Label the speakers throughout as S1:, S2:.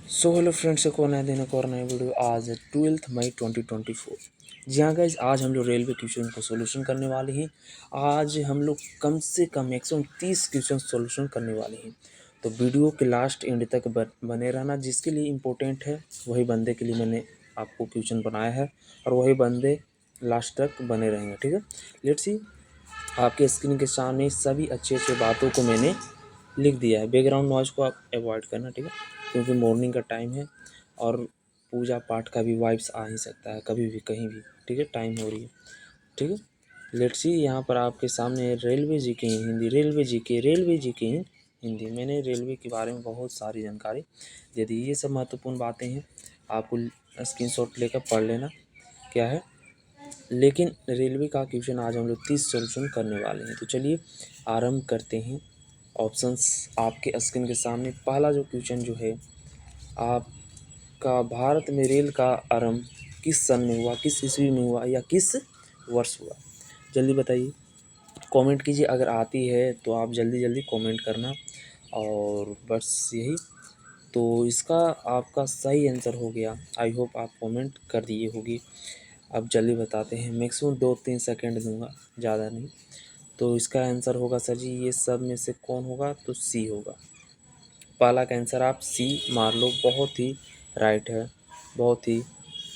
S1: So hello friends, एक और नया दिन, एक और नई वीडियो। आज है 12 मई 2024। जी हाँ गाइज, आज हम लोग रेलवे क्वेश्चन को सोल्यूशन करने वाले हैं। आज हम लोग कम से कम मैक्सिमम 30 क्वेश्चन सोल्यूशन करने वाले हैं। तो वीडियो के लास्ट एंड तक बने रहना। जिसके लिए इम्पोर्टेंट है वही बंदे के लिए मैंने आपको क्वेश्चन बनाया है, और वही बंदे लास्ट तक बने रहेंगे। ठीक है, लेट्स सी। आपके स्क्रीन के सामने सभी अच्छे अच्छे बातों को मैंने लिख दिया है। बैकग्राउंड नॉइज़ को आप अवॉइड करना, ठीक है, क्योंकि मॉर्निंग का टाइम है और पूजा पाठ का भी वाइब्स आ ही सकता है कभी भी कहीं भी। ठीक है, टाइम हो रही है। ठीक है, लेट्स सी। यहाँ पर आपके सामने रेलवे जी के हिंदी, रेलवे जी के हिंदी। मैंने रेलवे के बारे में बहुत सारी जानकारी दे दी। ये सब महत्वपूर्ण बातें हैं, आपको स्क्रीनशॉट लेकर पढ़ लेना क्या है। लेकिन रेलवे का क्वेश्चन आज हम लोग 30 सोल्यूशन करने वाले हैं। तो चलिए आरंभ करते हैं। ऑप्शंस आपके स्क्रीन के सामने। पहला जो क्वेश्चन जो है आपका, भारत में रेल का आरंभ किस सन में हुआ, किस ईस्वी में हुआ या किस वर्ष हुआ? जल्दी बताइए, कमेंट कीजिए। अगर आती है तो आप जल्दी जल्दी कमेंट करना। और बस यही तो इसका आपका सही आंसर हो गया। आई होप आप कमेंट कर दिए होगी। अब जल्दी बताते हैं, मैक्सिमम 2-3 सेकंड दूंगा, ज़्यादा नहीं। तो इसका आंसर होगा सर जी, ये सब में से कौन होगा? तो सी होगा। पहला का आंसर आप सी मार लो, बहुत ही राइट है, बहुत ही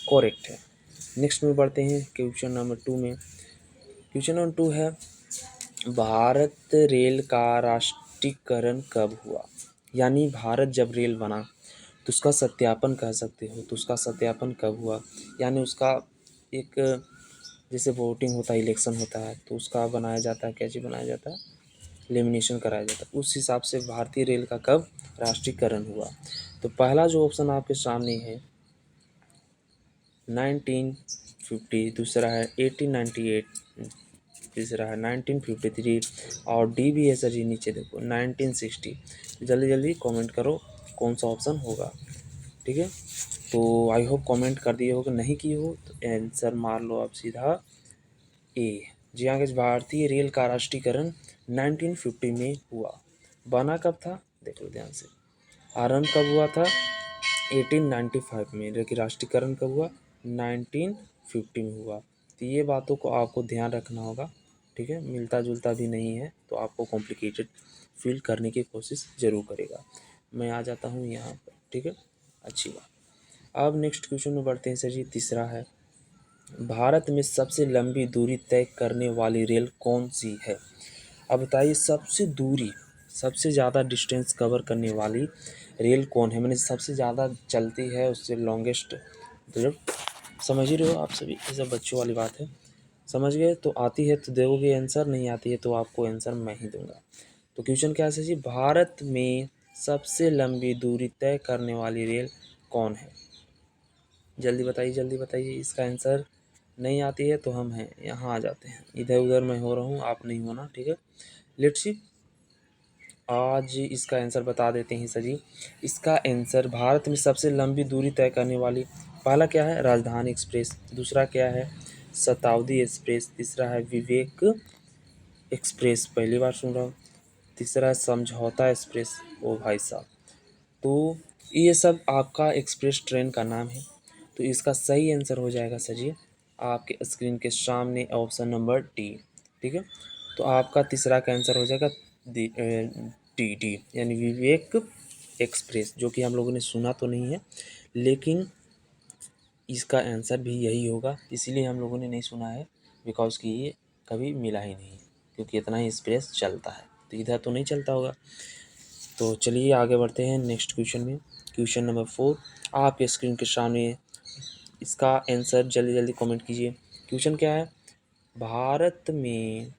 S1: करेक्ट है। नेक्स्ट में बढ़ते हैं क्वेश्चन नंबर 2 में। क्वेश्चन नंबर 2 है, भारत रेल का राष्ट्रीयकरण कब हुआ? यानी भारत जब रेल बना तो उसका सत्यापन कह सकते हो। तो उसका सत्यापन कब हुआ? यानी उसका एक, जैसे वोटिंग होता है, इलेक्शन होता है, तो उसका बनाया जाता है, कैसे बनाया जाता है, लेमिनेशन कराया जाता है। उस हिसाब से भारतीय रेल का कब राष्ट्रीयकरण हुआ? तो पहला जो ऑप्शन आपके सामने है 1950, दूसरा है 1898, तीसरा है 1953, और डी भी है सर जी, नीचे देखो 1960। जल्दी जल्दी कमेंट करो कौन सा ऑप्शन होगा। ठीक है, तो आई होप कमेंट कर दिए हो, कि नहीं किए हो तो आंसर मार लो आप सीधा ए। जी हाँ, भारतीय रेल का राष्ट्रीयकरण 1950 में हुआ। बना कब था देख लो ध्यान से। आरंभ कब हुआ था? 1895 में। लेकिन राष्ट्रीयकरण कब हुआ? 1950 में हुआ। तो ये बातों को आपको ध्यान रखना होगा। ठीक है, मिलता जुलता भी नहीं है तो आपको कॉम्प्लिकेटेड फील करने की कोशिश ज़रूर करेगा। मैं आ जाता हूँ यहाँ पर। ठीक है, अच्छी बात। अब नेक्स्ट क्वेश्चन में बढ़ते हैं सर जी। तीसरा है, भारत में सबसे लंबी दूरी तय करने वाली रेल कौन सी है? अब बताइए, सबसे दूरी, सबसे ज़्यादा डिस्टेंस कवर करने वाली रेल कौन है? मैंने सबसे ज़्यादा चलती है, उससे लॉन्गेस्ट, मतलब समझ ही रहे हो आप सभी, ये सब बच्चों वाली बात है। समझ गए तो आती है तो दोगे आंसर, नहीं आती है तो आपको आंसर मैं ही दूंगा। तो क्वेश्चन क्या है जी, भारत में सबसे लंबी दूरी तय करने वाली रेल कौन है? जल्दी बताइए, जल्दी बताइए। इसका आंसर नहीं आती है तो हम हैं यहाँ आ जाते हैं। इधर उधर मैं हो रहा हूँ, आप नहीं होना। ठीक है, लेट्स सी। आज इसका आंसर बता देते हैं सर जी। इसका आंसर, भारत में सबसे लंबी दूरी तय करने वाली, पहला क्या है? राजधानी एक्सप्रेस। दूसरा क्या है? शताब्दी एक्सप्रेस। तीसरा है विवेक एक्सप्रेस, पहली बार सुन रहा हूँ। तीसरा है समझौता एक्सप्रेस। ओ भाई साहब, तो ये सब आपका एक्सप्रेस ट्रेन का नाम है। तो इसका सही आंसर हो जाएगा सर जी आपके स्क्रीन के सामने ऑप्शन नंबर डी। ठीक है, तो आपका तीसरा का आंसर हो जाएगा डी, डी यानी विवेक एक्सप्रेस, जो कि हम लोगों ने सुना तो नहीं है, लेकिन इसका आंसर भी यही होगा। इसीलिए हम लोगों ने नहीं सुना है, बिकॉज कि ये कभी मिला ही नहीं, क्योंकि इतना ही एक्सप्रेस चलता है, तो इधर तो नहीं चलता होगा। तो चलिए आगे बढ़ते हैं नेक्स्ट क्वेश्चन में। क्वेश्चन नंबर 4 आपके स्क्रीन के सामने। इसका आंसर जल्दी जल्दी कमेंट कीजिए। क्वेश्चन क्या है? भारत में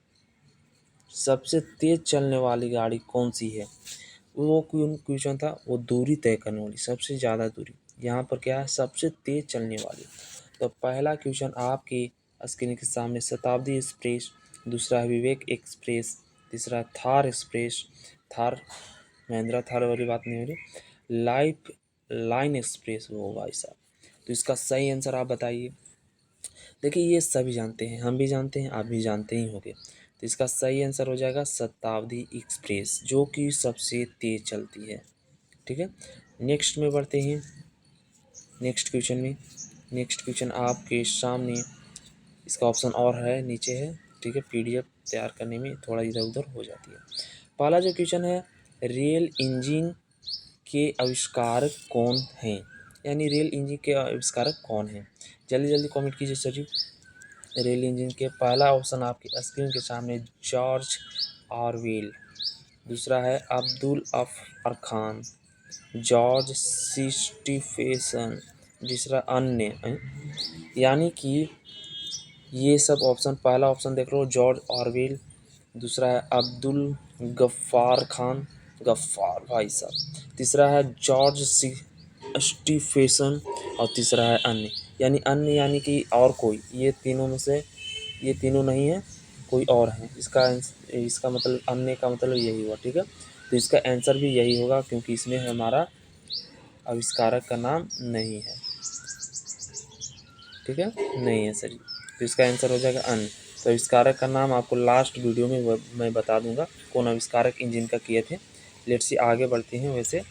S1: सबसे तेज चलने वाली गाड़ी कौन सी है? वो क्वेश्चन था, वो दूरी तय करने वाली, सबसे ज़्यादा दूरी। यहाँ पर क्या है? सबसे तेज चलने वाली। तो पहला क्वेश्चन आपके स्क्रीन के सामने, शताब्दी एक्सप्रेस। दूसरा है विवेक एक्सप्रेस। तीसरा थार एक्सप्रेस, थार, महिंद्रा थार वाली बात नहीं हो रही, लाइफ लाइन एक्सप्रेस। वो भाई साहब, तो इसका सही आंसर आप बताइए। देखिए, ये सभी जानते हैं, हम भी जानते हैं, आप भी जानते ही होंगे। तो इसका सही आंसर हो जाएगा शताब्दी एक्सप्रेस, जो कि सबसे तेज चलती है। ठीक है, नेक्स्ट में बढ़ते हैं, नेक्स्ट क्वेश्चन में। नेक्स्ट क्वेश्चन आपके सामने, इसका ऑप्शन और है, नीचे है, ठीक है। पीडीएफ तैयार करने में थोड़ा इधर उधर हो जाती है। पहला जो क्वेश्चन है, रेल इंजन के आविष्कारक कौन हैं, यानी रेल इंजन के आविष्कारक कौन हैं। जल्दी जल्दी कमेंट कीजिए सर जी। रेल इंजन के पहला ऑप्शन आपके स्क्रीन के सामने, जॉर्ज ऑरवेल। दूसरा है अब्दुल अफर खान, जॉर्ज स्टीफेसन। तीसरा अन्य, यानी कि ये सब ऑप्शन, पहला ऑप्शन देख लो जॉर्ज ऑरवेल, दूसरा है अब्दुल गफ्फार खान, गफ्फार भाई साहब, तीसरा है जॉर्ज स्टीफेसन, और तीसरा है अन्य, यानी अन्य यानी कि और कोई। ये तीनों में से ये तीनों नहीं है, कोई और है। इसका मतलब अन्य का मतलब यही हुआ, ठीक है। तो इसका आंसर भी यही होगा, क्योंकि इसमें हमारा आविष्कारक का नाम नहीं है, ठीक है, नहीं है सर। तो इसका आंसर हो जाएगा अन्य। तो आविष्कारक का नाम आपको लास्ट वीडियो में मैं बता दूंगा, कौन आविष्कारक इंजन का किए थे। लेट्स सी आगे बढ़ते हैं। वैसे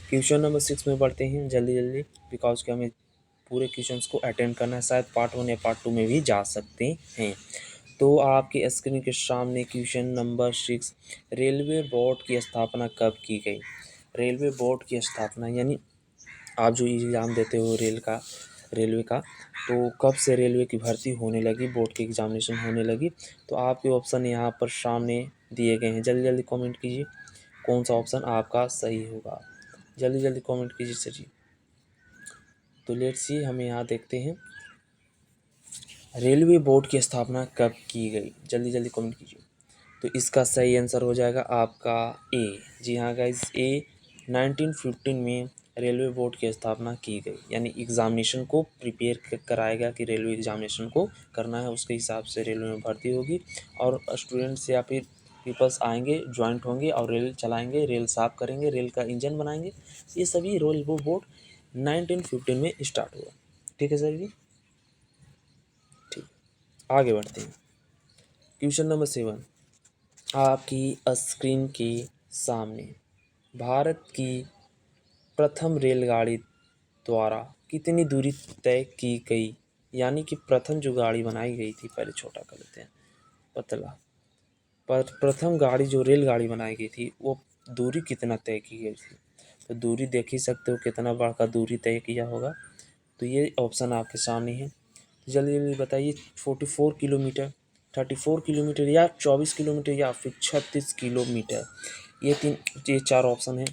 S1: क्वेश्चन नंबर 6 में बढ़ते हैं जल्दी जल्दी, बिकॉज कि हमें पूरे क्वेश्चंस को अटेंड करना है, शायद पार्ट 1 या पार्ट 2 में भी जा सकते हैं। तो आपके स्क्रीन के सामने क्वेश्चन नंबर 6, रेलवे बोर्ड की स्थापना कब की गई। रेलवे बोर्ड की स्थापना, यानी आप जो एग्ज़ाम देते हो रेलवे का, तो कब से रेलवे की भर्ती होने लगी, बोर्ड की एग्जामिनेशन होने लगी। तो आपके ऑप्शन यहाँ पर सामने दिए गए हैं, जल्दी जल्दी कमेंट कीजिए कौन सा ऑप्शन आपका सही होगा। जल्दी जल्दी कमेंट कीजिए सर जी। तो लेट्स सी, हम यहाँ देखते हैं रेलवे बोर्ड की स्थापना कब की गई, जल्दी जल्दी कमेंट कीजिए। तो इसका सही आंसर हो जाएगा आपका ए। जी हाँ गाइस, ए 1915 में रेलवे बोर्ड की स्थापना की गई, यानी एग्जामिनेशन को प्रिपेयर कराएगा कि रेलवे एग्जामिनेशन को करना है, उसके हिसाब से रेलवे में भर्ती होगी, और स्टूडेंट्स या फिर पीपल्स आएंगे, ज्वाइंट होंगे और रेल चलाएंगे, रेल साफ करेंगे, रेल का इंजन बनाएंगे। ये सभी रेलवे बोर्ड 1915 में स्टार्ट हुआ, ठीक है सर जी। ठीक, आगे बढ़ते हैं। क्वेश्चन नंबर 7 आपकी स्क्रीन के सामने, भारत की प्रथम रेलगाड़ी द्वारा कितनी दूरी तय की गई, यानी कि प्रथम जो गाड़ी बनाई गई थी, पहले छोटा कर लेते हैं पतला, पर प्रथम गाड़ी जो रेलगाड़ी बनाई गई थी वो दूरी कितना तय की गई थी। तो दूरी देख ही सकते हो कितना बड़ा का दूरी तय किया होगा। तो ये ऑप्शन आपके सामने है, तो जल्दी जल्दी बताइए। 44 किलोमीटर, 34 किलोमीटर, या 24 किलोमीटर, या फिर 36 किलोमीटर। ये चार ऑप्शन है,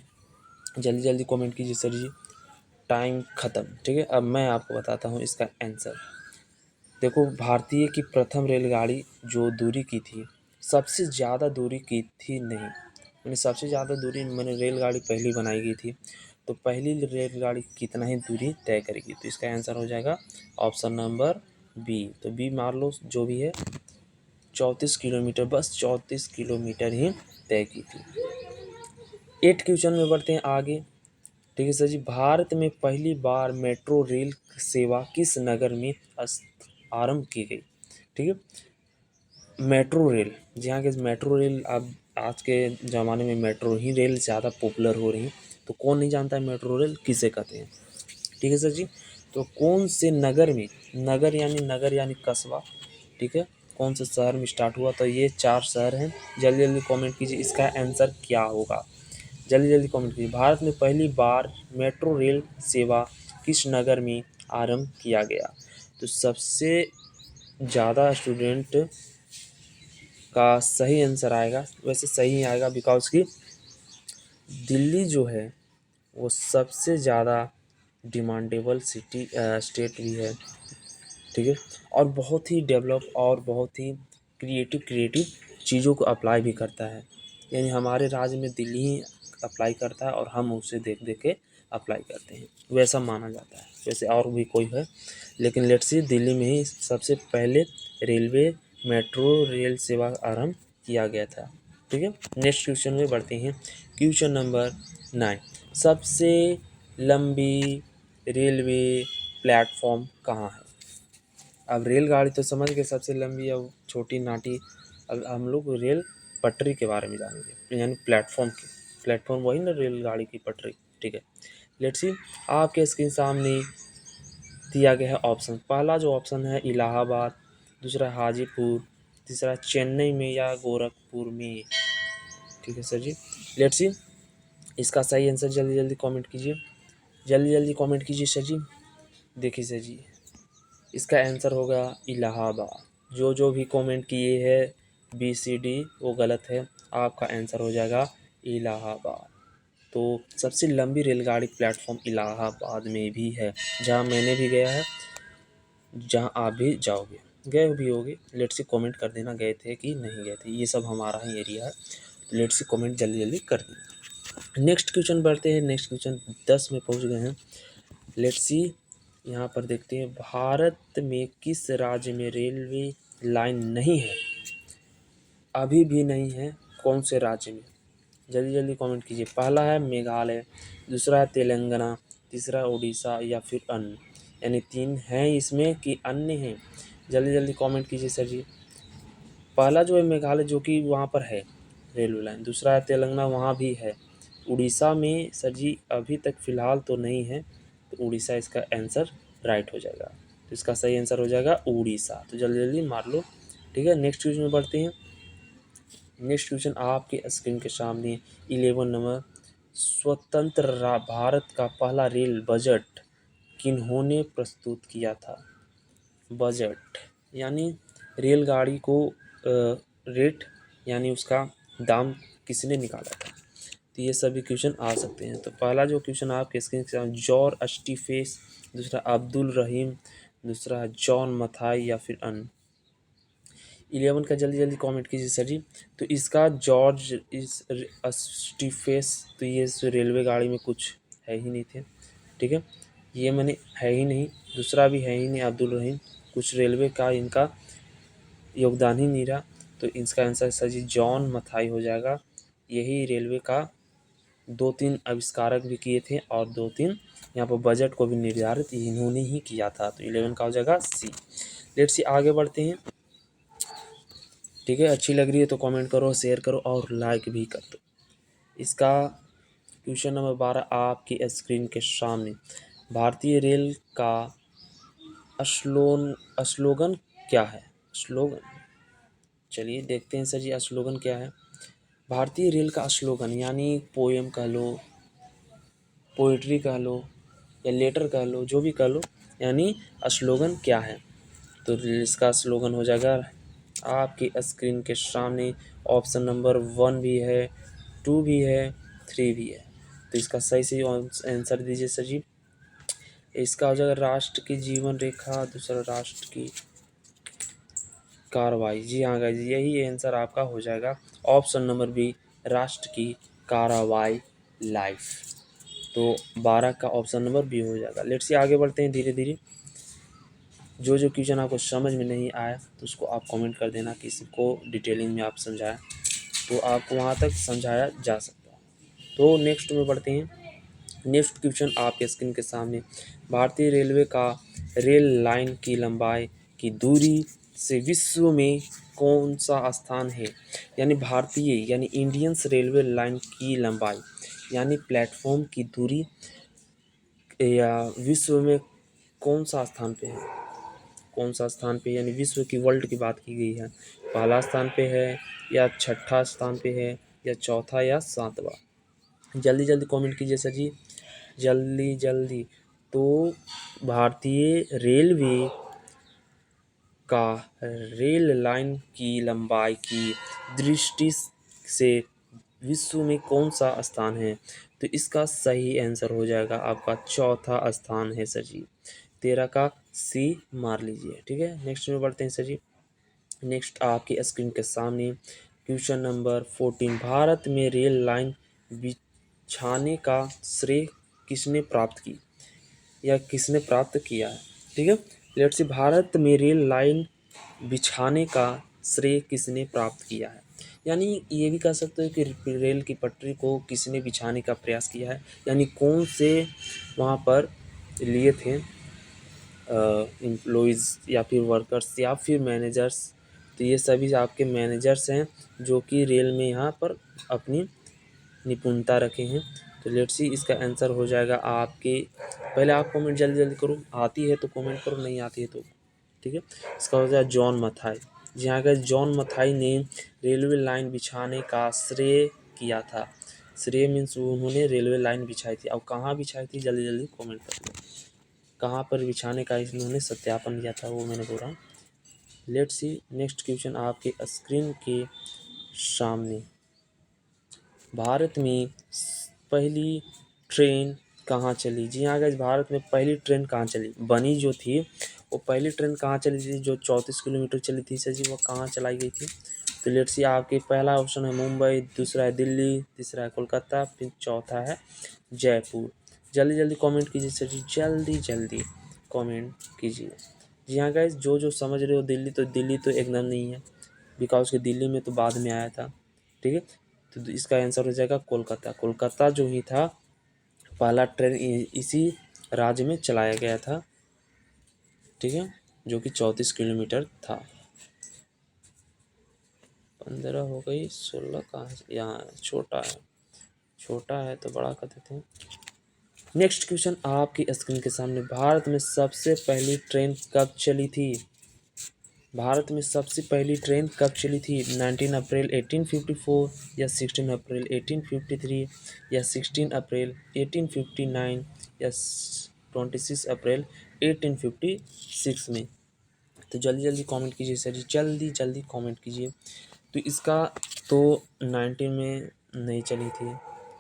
S1: जल्दी जल्दी कमेंट कीजिए सर जी। टाइम ख़त्म, ठीक है। अब मैं आपको बताता हूँ इसका आंसर। देखो, भारतीय की प्रथम रेलगाड़ी जो दूरी की थी, सबसे ज़्यादा दूरी की थी नहीं, मैंने सबसे ज़्यादा दूरी, मैंने रेलगाड़ी पहली बनाई गई थी, तो पहली रेलगाड़ी कितना ही दूरी तय करेगी। तो इसका आंसर हो जाएगा ऑप्शन नंबर बी। तो बी मार लो जो भी है, 34 किलोमीटर, बस 34 किलोमीटर ही तय की थी। 8 क्वेश्चन में बढ़ते हैं आगे, ठीक है सर जी। भारत में पहली बार मेट्रो रेल सेवा किस नगर में आरंभ की गई, ठीक है। मेट्रो रेल, जहाँ के मेट्रो रेल, अब आज के ज़माने में मेट्रो ही रेल ज़्यादा पॉपुलर हो रही है, तो कौन नहीं जानता है मेट्रो रेल किसे कहते हैं, ठीक है सर जी। तो कौन से नगर में, नगर यानी कस्बा, ठीक है, कौन से शहर में स्टार्ट हुआ। तो ये 4 शहर हैं, जल्दी जल्दी कमेंट कीजिए इसका आंसर क्या होगा। जल्दी जल्दी कमेंट कीजिए, भारत में पहली बार मेट्रो रेल सेवा किस नगर में आरंभ किया गया। तो सबसे ज़्यादा स्टूडेंट का सही आंसर आएगा, वैसे सही आएगा, बिकॉज कि दिल्ली जो है वो सबसे ज़्यादा डिमांडेबल सिटी स्टेट भी है, ठीक है, और बहुत ही डेवलप और बहुत ही क्रिएटिव चीज़ों को अप्लाई भी करता है, यानी हमारे राज्य में दिल्ली ही अप्लाई करता है और हम उसे देख देख के अप्लाई करते हैं, वैसा माना जाता है। वैसे और भी कोई है, लेकिन लेट्स सी, दिल्ली में ही सबसे पहले रेलवे मेट्रो रेल सेवा आरंभ किया गया था, ठीक है। नेक्स्ट क्वेश्चन में बढ़ते हैं। क्वेश्चन नंबर 9, सबसे लंबी रेलवे प्लेटफॉर्म कहाँ है। अब रेलगाड़ी तो समझ गए सबसे लंबी और छोटी नाटी, अब हम लोग रेल पटरी के बारे में जानेंगे, यानी प्लेटफॉर्म की, प्लेटफॉर्म वही ना रेलगाड़ी की पटरी, ठीक है। लेट्स सी, आपके स्क्रीन सामने दिया गया है ऑप्शन। पहला जो ऑप्शन है इलाहाबाद, दूसरा हाजीपुर, तीसरा चेन्नई में या गोरखपुर में। ठीक है सर जी, लेट्स सी इसका सही आंसर जल्दी जल्दी कमेंट कीजिए, जल्दी जल्दी कमेंट कीजिए सर जी। देखिए सर जी, इसका आंसर होगा इलाहाबाद। जो भी कमेंट किए हैं बी सी डी वो गलत है, आपका आंसर हो जाएगा इलाहाबाद। तो सबसे लंबी रेलगाड़ी प्लेटफॉर्म इलाहाबाद में भी है, जहाँ मैंने भी गया है, जहाँ आप भी जाओगे, गए भी होगे। लेट्स से कमेंट कर देना गए थे कि नहीं गए थे, ये सब हमारा ही एरिया है। तो लेट्स से कमेंट जल्दी जल्दी कर देना। नेक्स्ट क्वेश्चन बढ़ते हैं, नेक्स्ट क्वेश्चन 10 में पहुँच गए हैं। लेट्स सी यहाँ पर देखते हैं, भारत में किस राज्य में रेलवे लाइन नहीं है, अभी भी नहीं है, कौन से राज्य में? जल्दी जल्दी कमेंट कीजिए। पहला है मेघालय, दूसरा है तेलंगाना, तीसरा उड़ीसा या फिर अन्य। यानी 3 हैं इसमें कि अन्य हैं, जल्दी जल्दी कमेंट कीजिए सर जी। पहला जो है मेघालय, जो कि वहाँ पर है रेलवे लाइन, दूसरा है तेलंगाना, वहाँ भी है। उड़ीसा में सर जी अभी तक फ़िलहाल तो नहीं है, तो उड़ीसा इसका आंसर राइट हो जाएगा। तो इसका सही आंसर हो जाएगा उड़ीसा। तो जल्दी जल्दी मार लो। ठीक है, नेक्स्ट क्वेश्चन में बढ़ते हैं। नेक्स्ट क्वेश्चन आपके स्क्रीन के सामने 11 नंबर, स्वतंत्र भारत का पहला रेल बजट किन्होंने प्रस्तुत किया था? बजट यानी रेलगाड़ी को रेट यानी उसका दाम किसने निकाला था? तो ये सभी क्वेश्चन आ सकते हैं। तो पहला जो क्वेश्चन आपके स्क्रीन के सामने, जॉर्ज स्टीफेंस, दूसरा अब्दुल रहीम, दूसरा है जॉन मथाई या फिर अन्य। 11 का जल्दी जल्दी कमेंट कीजिए सर जी। तो इसका जॉर्ज स्टीफेंस, तो ये रेलवे गाड़ी में कुछ है ही नहीं थे। ठीक है, ये मैंने है ही नहीं, दूसरा भी है ही नहीं अब्दुल रहीम, कुछ रेलवे का इनका योगदान ही नहीं रहा। तो इसका आंसर सर जी जॉन मथाई हो जाएगा। यही रेलवे का 2-3 आविष्कारक भी किए थे और 2-3 यहाँ पर बजट को भी निर्धारित इन्होंने ही किया था। तो 11 का हो जाएगा सी। लेट्स सी आगे बढ़ते हैं। ठीक है, अच्छी लग रही है तो कमेंट करो, शेयर करो और लाइक भी कर दो। इसका क्वेश्चन नंबर 12 आपकी स्क्रीन के सामने, भारतीय रेल का स्लोगन क्या है? स्लोगन, चलिए देखते हैं सर जी स्लोगन क्या है। भारतीय रेल का स्लोगन यानी पोएम कह लो, पोइट्री कह लो या लेटर कह लो, जो भी कह लो, यानी स्लोगन क्या है? तो इसका स्लोगन हो जाएगा आपकी स्क्रीन के सामने, ऑप्शन नंबर 1 भी है, 2 भी है, 3 भी है। तो इसका सही से आंसर दीजिए सर जी। इसका हो जाएगा राष्ट्र की जीवन रेखा, दूसरा राष्ट्र की कार्रवाई। जी हाँ गाइस, यही आंसर आपका हो जाएगा ऑप्शन नंबर बी, राष्ट्र की कार्रवाई लाइफ। तो 12 का ऑप्शन नंबर बी हो जाएगा। लेट्स से आगे बढ़ते हैं धीरे धीरे। जो क्वेश्चन आपको समझ में नहीं आया तो उसको आप कमेंट कर देना, किसी को डिटेलिंग में आप समझाया तो आपको वहाँ तक समझाया जा सकता है। तो नेक्स्ट में बढ़ते हैं। नेक्स्ट क्वेश्चन आपके स्क्रीन के सामने, भारतीय रेलवे का रेल लाइन की लंबाई की दूरी से विश्व में कौन सा स्थान है? यानी भारतीय यानी इंडियंस रेलवे लाइन की लंबाई यानी प्लेटफॉर्म की दूरी या विश्व में कौन सा स्थान पे है? कौन सा स्थान पे, यानी विश्व की, वर्ल्ड की बात की गई है। पहला स्थान पे है या छठा स्थान पे है या चौथा या 7वां? जल्दी जल्दी कमेंट कीजिए सर जी, जल्दी जल्दी। तो भारतीय रेलवे का रेल लाइन की लंबाई की दृष्टि से विश्व में कौन सा स्थान है? तो इसका सही आंसर हो जाएगा आपका चौथा स्थान है सर जी। 13 का सी मार लीजिए। ठीक है, नेक्स्ट में बढ़ते हैं सर जी। नेक्स्ट आपकी स्क्रीन के सामने क्वेश्चन नंबर 14, भारत में रेल लाइन बिछाने का श्रेय किसने प्राप्त की या किसने प्राप्त किया है? ठीक है, लेट्स सी, भारत में रेल लाइन बिछाने का श्रेय किसने प्राप्त किया है? यानी ये भी कह सकते हो कि रेल की पटरी को किसने बिछाने का प्रयास किया है, यानी कौन से वहाँ पर लिए थे एम्प्लॉइज़ या फिर वर्कर्स या फिर मैनेजर्स। तो ये सभी आपके मैनेजर्स हैं जो कि रेल में यहाँ पर अपनी निपुणता रखे हैं। तो लेट्स सी इसका आंसर हो जाएगा आपके, पहले आप कमेंट जल्दी जल्दी करो, आती है तो कमेंट करो, नहीं आती है तो ठीक है। इसका हो जाएगा जॉन मथाई। जी हाँ गाइस, जॉन मथाई ने रेलवे लाइन बिछाने का श्रेय किया था। श्रेय मीन्स उन्होंने रेलवे लाइन बिछाई थी। अब कहाँ बिछाई थी जल्दी जल्दी कमेंट कर दो, कहाँ पर बिछाने का इन्होंने सत्यापन किया था वो मैंने बोला। लेट्स सी नेक्स्ट क्वेश्चन आपके स्क्रीन के सामने। भारत में पहली ट्रेन कहाँ चली? जी हाँ गाइस, भारत में पहली ट्रेन कहाँ चली बनी जो थी, वो पहली ट्रेन कहाँ चली थी जो 34 किलोमीटर चली थी सर जी, वो कहाँ चलाई गई थी? तो लेट्स सी आपके पहला ऑप्शन है मुंबई, दूसरा है दिल्ली, तीसरा है कोलकाता, फिर चौथा है जयपुर। जल्दी जल्दी कमेंट कीजिए सर जी, जल्दी जल्दी कमेंट कीजिए। जी हाँ गाइस, जो जो समझ रहे हो दिल्ली, तो दिल्ली तो एकदम नहीं है, बिकॉज कि दिल्ली में तो बाद में आया था। ठीक है, तो इसका आंसर हो जाएगा कोलकाता। कोलकाता जो ही था पहला ट्रेन इसी राज्य में चलाया गया था। ठीक है, जो कि 34 किलोमीटर था। 15 हो गई, 16 कहाँ से? यहाँ छोटा है, छोटा है तो बड़ा कर देते हैं। नेक्स्ट क्वेश्चन आपकी स्क्रीन के सामने। भारत में सबसे पहली ट्रेन कब चली थी? भारत में सबसे पहली ट्रेन कब चली थी? 19 अप्रैल 1854 या 16 अप्रैल 1853 या 16 अप्रैल 1859 या 26 अप्रैल 1856 में? तो जल्दी जल्दी कमेंट कीजिए सर जी, जल्दी जल्दी कमेंट कीजिए। तो इसका तो 19 में नहीं चली थी,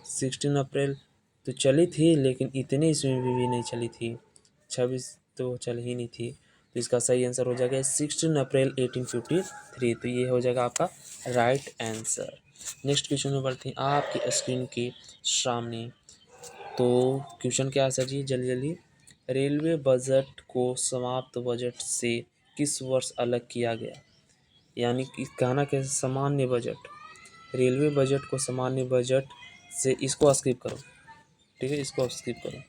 S1: 16 अप्रैल तो चली थी लेकिन इतने इसमें भी नहीं चली थी, 26 तो चल ही नहीं थी। तो इसका सही आंसर हो जाएगा 16 अप्रैल 1853। तो ये हो जाएगा आपका राइट आंसर। नेक्स्ट क्वेश्चन में बढ़ते हैं आपकी स्क्रीन के सामने। तो क्वेश्चन क्या है सर जी, जल्दी जल्दी। रेलवे बजट को समाप्त बजट से किस वर्ष अलग किया गया? यानी कि कहना के सामान्य बजट, रेलवे बजट को सामान्य बजट से, इसको स्किप करो, ठीक है, इसको स्किप करो।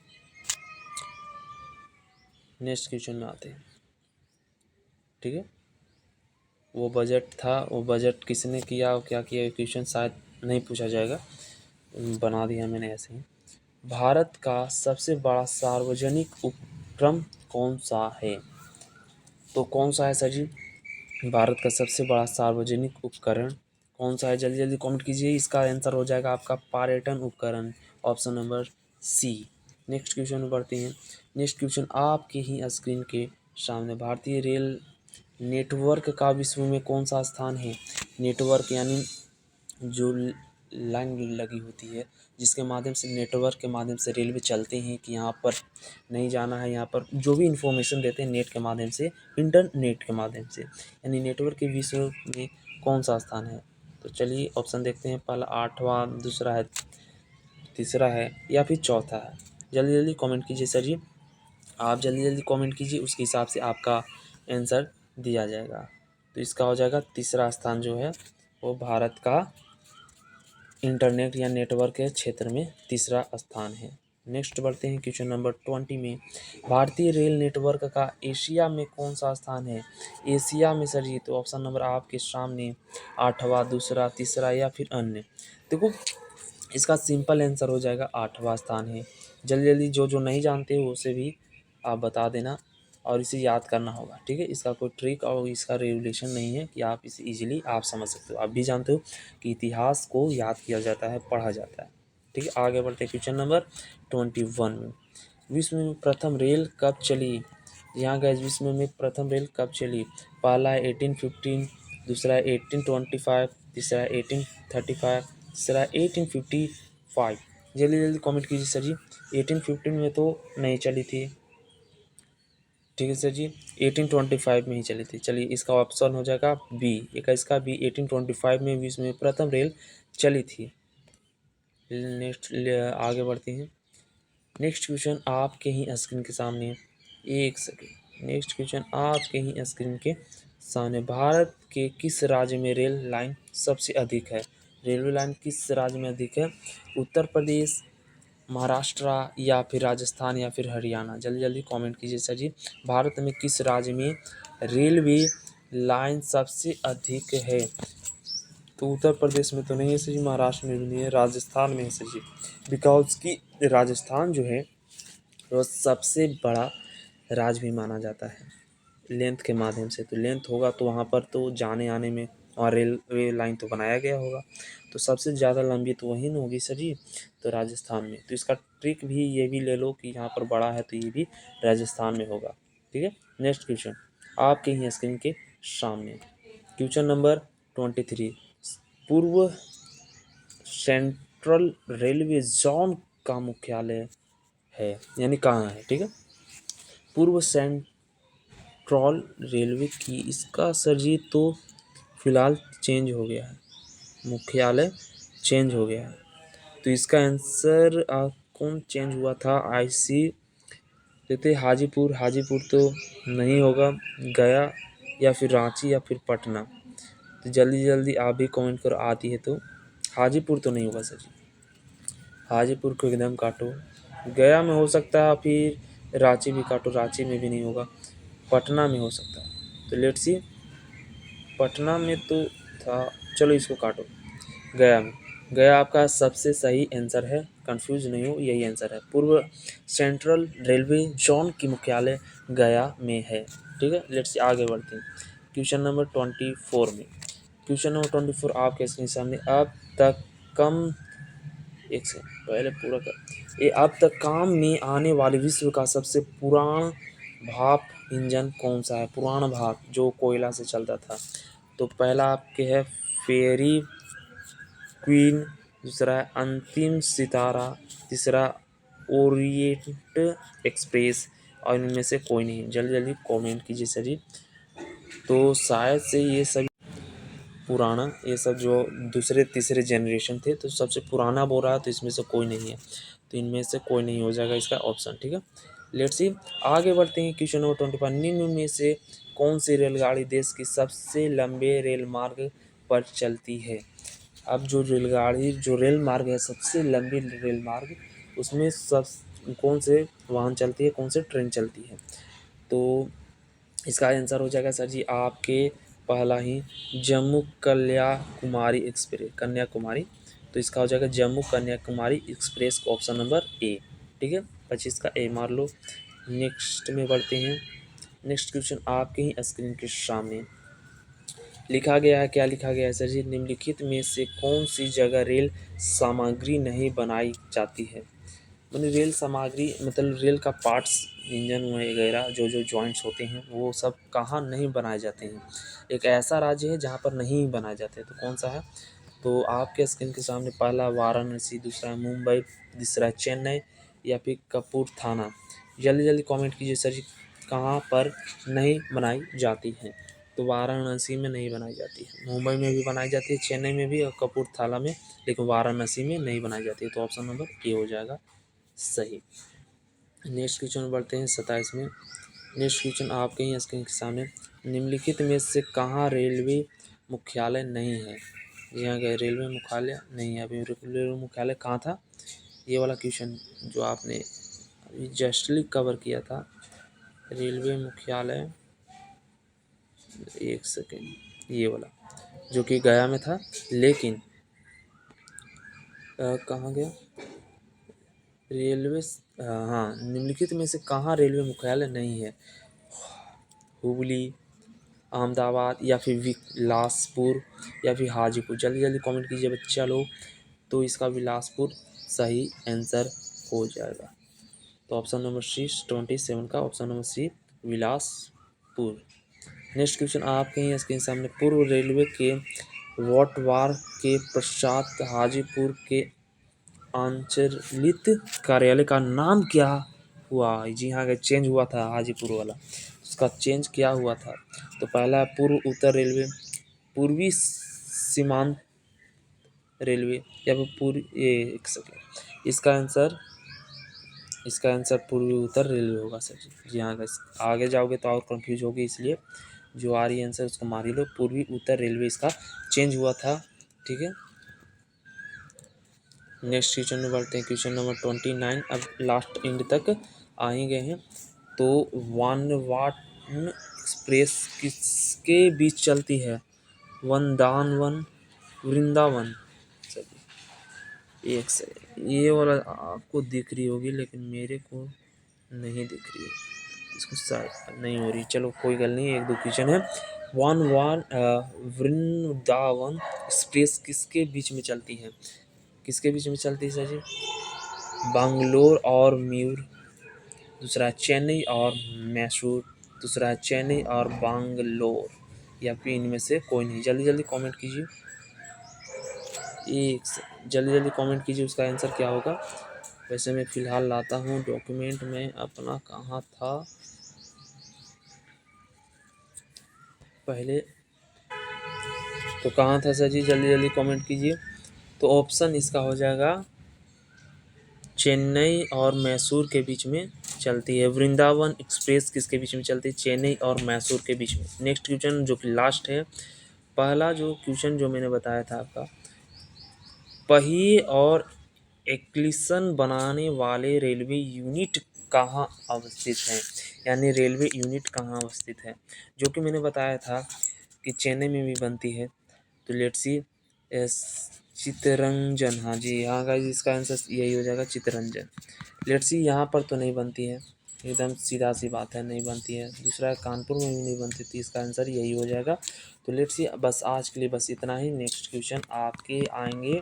S1: नेक्स्ट क्वेश्चन में आते हैं। ठीक है, वो बजट था, वो बजट किसने किया और क्या किया, क्वेश्चन शायद नहीं पूछा जाएगा, बना दिया मैंने ऐसे ही। भारत का सबसे बड़ा सार्वजनिक उपक्रम कौन सा है? तो कौन सा है सर जी भारत का सबसे बड़ा सार्वजनिक उपकरण कौन सा है? जल्दी जल्दी कमेंट कीजिए। इसका आंसर हो जाएगा आपका पर्यटन उपकरण, option number C. Next question में बढ़ते हैं। नेक्स्ट क्वेश्चन आपके ही स्क्रीन के सामने। भारतीय रेल नेटवर्क का विश्व में कौन सा स्थान है? नेटवर्क यानी जो लाइन लगी होती है जिसके माध्यम से, नेटवर्क के माध्यम से रेलवे चलते हैं कि यहाँ पर नहीं जाना है, यहाँ पर जो भी इंफॉर्मेशन देते हैं नेट के माध्यम से, इंटरनेट के माध्यम से, यानी नेटवर्क के विश्व में कौन सा स्थान है? तो चलिए ऑप्शन देखते हैं। पहला 8वां, दूसरा है, तीसरा है या फिर चौथा है? जल्दी जल्दी कमेंट कीजिए सर जी, आप जल्दी जल्दी कमेंट कीजिए, उसके हिसाब से आपका आंसर दिया जाएगा। तो इसका हो जाएगा तीसरा स्थान जो है वो भारत का इंटरनेट या नेटवर्क के क्षेत्र में तीसरा स्थान है। नेक्स्ट बढ़ते हैं क्वेश्चन नंबर 20 में। भारतीय रेल नेटवर्क का एशिया में कौन सा स्थान है? एशिया में सर जी, तो ऑप्शन नंबर आपके सामने 8वां, दूसरा, तीसरा या फिर अन्य। देखो इसका सिंपल आंसर हो जाएगा 8वां स्थान है। जल्दी जल्दी जो जो नहीं जानते हो उसे भी आप बता देना और इसे याद करना होगा। ठीक है, इसका कोई ट्रिक और इसका रेगुलेशन नहीं है कि आप इसे इजीली आप समझ सकते हो। आप भी जानते हो कि इतिहास को याद किया जाता है, पढ़ा जाता है। ठीक है, आगे बढ़ते हैं क्वेश्चन नंबर 21 में। विश्व में प्रथम रेल कब चली? यहाँ गए, विश्व में प्रथम रेल कब चली? पहला है 1815, दूसरा है 1825, तीसरा है 1835, तीसरा है 1855। जल्दी जल्दी कमेंट कीजिए सर जी। 1815 में तो नहीं चली थी, ठीक है सर जी, 1825 में ही चली थी। चलिए इसका ऑप्शन हो जाएगा बी, एक इसका बी, 1825 में विश्व में प्रथम रेल चली थी। नेक्स्ट आगे बढ़ते हैं। नेक्स्ट क्वेश्चन आपके ही स्क्रीन के सामने, एक सेकेंड। नेक्स्ट क्वेश्चन आपके ही स्क्रीन के सामने। भारत के किस राज्य में रेल लाइन सबसे अधिक है? रेलवे लाइन किस राज्य में अधिक है? उत्तर प्रदेश, महाराष्ट्र या फिर राजस्थान या फिर हरियाणा? जल्दी जल्दी कमेंट कीजिए सर जी। भारत में किस राज्य में रेलवे लाइन सबसे अधिक है? तो उत्तर प्रदेश में तो नहीं है सर जी, महाराष्ट्र में भी नहीं है, राजस्थान में है सर जी। बिकॉज कि राजस्थान जो है वो सबसे बड़ा राज्य भी माना जाता है लेंथ के माध्यम से। तो लेंथ होगा तो वहाँ पर तो जाने आने में वहाँ रेलवे लाइन तो बनाया गया होगा, तो सबसे ज़्यादा लंबी तो वहीं न होगी सर जी, तो राजस्थान में। तो इसका ट्रिक भी ये भी ले लो कि यहाँ पर बड़ा है तो ये भी राजस्थान में होगा। ठीक है, नेक्स्ट क्वेश्चन आपके ही स्क्रीन के सामने, क्वेश्चन नंबर 23। पूर्व सेंट्रल रेलवे जोन का मुख्यालय है, यानी कहाँ है। ठीक है, पूर्व सेंट्रल रेलवे की इसका सर जी तो फिलहाल चेंज हो गया है, मुख्यालय चेंज हो गया है। तो इसका आंसर कौन चेंज हुआ था, आईसी देते हाजीपुर। हाजीपुर तो नहीं होगा, गया या फिर रांची या फिर पटना। तो जल्दी जल्दी आप भी कमेंट करो आती है तो। हाजीपुर तो नहीं होगा सर जी, हाजीपुर को एकदम काटो। गया में हो सकता है, फिर रांची भी काटो, रांची में भी नहीं होगा, पटना में हो सकता है। तो लेट्स सी, पटना में तो था, चलो इसको काटो। गया में, गया आपका सबसे सही आंसर है, कंफ्यूज नहीं हो, यही आंसर है। पूर्व सेंट्रल रेलवे जोन की मुख्यालय गया में है। ठीक है, लेट्स सी आगे बढ़ते हैं क्वेश्चन नंबर 24 में। क्वेश्चन नंबर 24 आपके स्क्रीन सामने, अब तक कम एक से पहले पूरा कर ये अब तक काम में आने वाले विश्व का सबसे पुराना भाप इंजन कौन सा है। पुराना भाप जो कोयला से चलता था। तो पहला आपके है फेरी क्वीन, दूसरा है अंतिम सितारा, तीसरा ओरिएंट एक्सप्रेस, और इनमें से कोई नहीं। जल्दी जल्दी कमेंट कीजिए सर जी। तो शायद से ये सभी पुराना, ये सब जो दूसरे तीसरे जनरेशन थे, तो सबसे पुराना बोल रहा है, तो इसमें से कोई नहीं है, तो इनमें से कोई नहीं हो जाएगा इसका ऑप्शन। ठीक है, लेट्स सी आगे बढ़ते हैं क्वेश्चन नंबर 25। निम्न में से कौन सी रेलगाड़ी देश की सबसे लंबे रेल मार्ग पर चलती है। अब जो रेलगाड़ी, जो रेल मार्ग है, सबसे लंबी रेल मार्ग, उसमें सब कौन से वाहन चलती है, कौन से ट्रेन चलती है। तो इसका आंसर हो जाएगा सर जी आपके पहला ही, जम्मू कन्याकुमारी एक्सप्रेस, कन्याकुमारी। तो इसका हो जाएगा Jammu Kanyakumari express, option number A. ठीक है, 25 का ए मार लो। नेक्स्ट में बढ़ते हैं। नेक्स्ट क्वेश्चन आपके ही स्क्रीन के सामने लिखा गया है, क्या लिखा गया है सर जी, निम्नलिखित में से कौन सी जगह रेल सामग्री नहीं बनाई जाती है। मतलब रेल सामग्री मतलब रेल का पार्ट्स, इंजन वगैरह जो जो जॉइंट्स होते हैं वो सब कहाँ नहीं बनाए जाते हैं। एक ऐसा राज्य है जहाँ पर नहीं बनाए जाते, तो कौन सा है। तो आपके स्क्रीन के सामने पहला वाराणसी, दूसरा मुंबई, तीसरा चेन्नई या फिर कपूरथाना। जल्दी जल्दी कमेंट कीजिए सर जी, कहाँ पर नहीं बनाई जाती है। तो वाराणसी में नहीं बनाई जाती है, मुंबई में भी बनाई जाती है, चेन्नई में भी और कपूरथला में, लेकिन वाराणसी में नहीं बनाई जाती है। तो ऑप्शन नंबर ए हो जाएगा सही। नेक्स्ट क्वेश्चन में बढ़ते हैं 27 में। नेक्स्ट क्वेश्चन आपके ही स्क्रीन के सामने, निम्नलिखित में से कहाँ रेलवे मुख्यालय नहीं है। यहाँ गए रेलवे मुख्यालय नहीं है। अभी रेलवे मुख्यालय कहाँ था, ये वाला क्वेश्चन जो आपने अभी जस्टली कवर किया था। रेलवे मुख्यालय, एक सेकेंड, ये वाला जो कि गया में था, लेकिन कहाँ गया रेलवे, हाँ, निम्नलिखित में से कहाँ रेलवे मुख्यालय नहीं है। हुबली, अहमदाबाद या फिर बिलासपुर या फिर हाजीपुर। जल्दी जल्दी कमेंट कीजिए बच्चा लोग। तो इसका बिलासपुर सही आंसर हो जाएगा। तो ऑप्शन नंबर सी 27 का option number C Bilaspur. Next question आपके ही स्क्रीन सामने, पूर्व रेलवे के वॉटवार के पश्चात हाजीपुर के आंचलिक कार्यालय का नाम क्या हुआ। जी हाँ, चेंज हुआ था हाजीपुर वाला, उसका चेंज क्या हुआ था। तो पहला पूर्व उत्तर रेलवे, पूर्वी सीमांत रेलवे या फिर पूर्वी, ये एक सेकेंड, इसका आंसर पूर्वी उत्तर रेलवे होगा सर जी। जी हाँ, आगे जाओगे तो और कंफ्यूज होगी, इसलिए जो आ रही आंसर उसको मार ही लो, पूर्वी उत्तर रेलवे इसका चेंज हुआ था। ठीक है, नेक्स्ट क्वेश्चन में बढ़ते हैं, क्वेश्चन नंबर 29। अब लास्ट एंड तक आ ही गए हैं। तो वानवान एक्सप्रेस किसके बीच चलती है, वृंदावन वृंदावन। चलिए एक से ये वाला आपको दिख रही होगी लेकिन मेरे को नहीं दिख रही है, इसको शायद नहीं हो रही। चलो कोई गल नहीं, एक दो क्वेश्चन है। वन वन वृंदावन एक्सप्रेस किसके बीच में चलती है? किसके बीच में चलती है सर जी? बंगलोर और म्यूर, दूसरा है चेन्नई और मैसूर, दूसरा है चेन्नई और बैंगलोर, या फिर इनमें से कोई नहीं। जल्दी जल्दी कमेंट कीजिए, जल्दी जल्दी कमेंट कीजिए उसका आंसर क्या होगा। वैसे मैं फ़िलहाल लाता हूँ डॉक्यूमेंट में अपना, कहाँ था पहले, तो कहाँ था सर जी? जल्दी जल्दी कमेंट कीजिए। तो ऑप्शन इसका हो जाएगा चेन्नई और मैसूर के बीच में चलती है। वृंदावन एक्सप्रेस किसके बीच में चलती है? चेन्नई और मैसूर के बीच में। नेक्स्ट क्वेश्चन जो कि लास्ट है, पहला जो क्वेश्चन जो मैंने बताया था आपका, पहिए और एक्लिसन बनाने वाले रेलवे यूनिट कहाँ अवस्थित हैं? यानी रेलवे यूनिट कहाँ अवस्थित है, जो कि मैंने बताया था कि चेन्नई में भी बनती है। तो लेट्स सी, चित्तरंजन, हाँ जी, यहाँ का इसका आंसर यही हो जाएगा, चित्तरंजन। लेट्स सी, यहाँ पर तो नहीं बनती है, एकदम सीधा सी बात है, नहीं बनती है। दूसरा कानपुर में भी नहीं बनती थी, इसका आंसर यही हो जाएगा। तो लेट्स सी, बस आज के लिए बस इतना ही। नेक्स्ट क्वेश्चन आपके आएंगे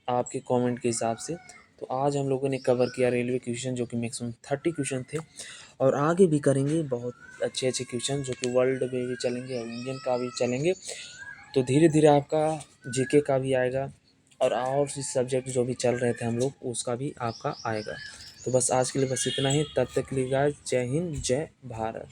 S1: आपके कमेंट के हिसाब से। तो आज हम लोगों ने कवर किया रेलवे क्वेश्चन, जो कि मैक्सिमम 30 क्वेश्चन थे, और आगे भी करेंगे बहुत अच्छे अच्छे क्वेश्चन जो कि वर्ल्ड में भी चलेंगे और इंडियन का भी चलेंगे। तो धीरे धीरे आपका जीके का भी आएगा, और सब्जेक्ट जो भी चल रहे थे हम लोग उसका भी आपका आएगा। तो बस आज के लिए बस इतना ही, तब तक के लिए गाइस, जय हिंद, जय भारत।